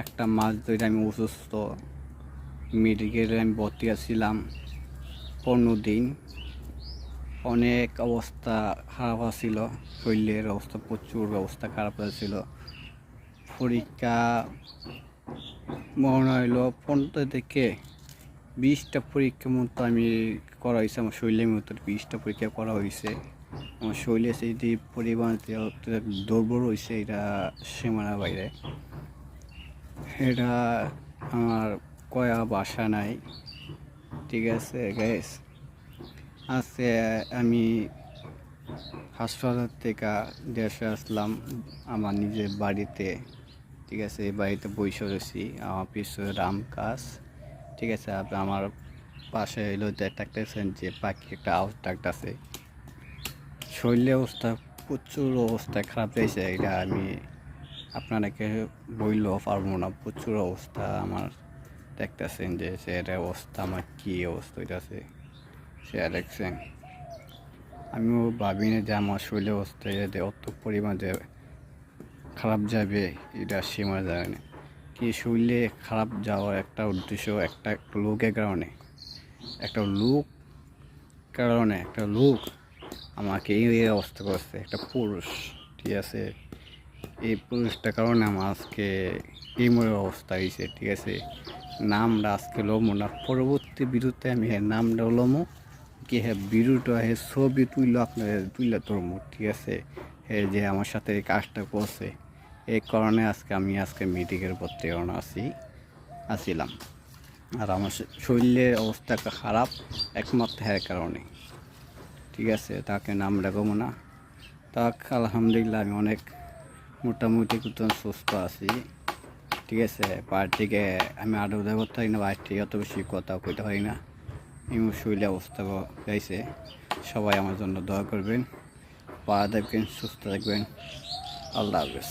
একটা মাস ধরে আমি অসুস্থ। মেডিকেলে আমি ভর্তি আছিলাম 15 দিন। অনেক অবস্থা খারাপ ছিল, শরীরের অবস্থা প্রচুর অবস্থা খারাপ হয়েছিল। পরীক্ষা মনে হইলো 15 থেকে 20টা পরীক্ষা মতো আমি করা হয়েছে। আমার শরীরের মতো 20টা পরীক্ষা করা হয়েছে। আমার শরীরে সেই পরিমাণ দুর্বল হয়েছে, এটা সীমানার বাইরে। এটা আমার কয়া বাসা নাই। ঠিক আছে গ্যাস, আজকে আমি হাসপাতাল থেকে দেশে আসলাম আমার নিজের বাড়িতে। ঠিক আছে, এই বাড়িতে বসে রয়েছি, আমার পিছনে রাম গাছ। ঠিক আছে, আপনি আমার পাশে এলো দেখতেছেন যে পাখি একটা আওয়াজ ডাকতেছে। শরীরের অবস্থা প্রচুর অবস্থা খারাপ হয়েছে, এটা আমি আপনাদেরকে বললেও পারবো না। প্রচুর অবস্থা আমার দেখতেছেন যে সেটা অবস্থা আমার কী অবস্থা হইতেছে সে দেখছেন। আমিও ভাবিনি যে আমার শরীরের অবস্থা অত পরিমাণে খারাপ যাবে, এটা সীমা যায় না। কি শরীরে খারাপ যাওয়ার একটা উদ্দেশ্য একটা লোকের কারণে, একটা লোক আমাকে এই অবস্থা করছে, একটা পুরুষ। ঠিক আছে, এই পুরুষটার কারণে আমার আজকে এই মনে অবস্থা হয়েছে। ঠিক আছে, নামটা আজকে লমো না, পরবর্তী বিরুদ্ধে আমি নামটা লমো কি বিরুটা ছবি তুইলা ধরমো। ঠিক আছে, যে আমার সাথে এই কাজটা করছে, এই কারণে আমি মেডিকেল ভর্তি আসিলাম। আর আমার শরীরের অবস্থা খারাপ একমাত্র এর কারণে। ঠিক আছে, তাকে নাম রাখবো না। আলহামদুলিল্লাহ আমি অনেক মোটামুটি সুস্থ আছি। ঠিক আছে, পার্টিকে আমি আরও করতে পারি না, বাইর থেকে অত বেশি কথা কইতে পারি না। এমন শরীরের অবস্থা গাইছে। সবাই আমার জন্য দোয়া করবেন, ভালো থাকবেন, সুস্থ থাকবেন। আল্লাহ হাফেজ।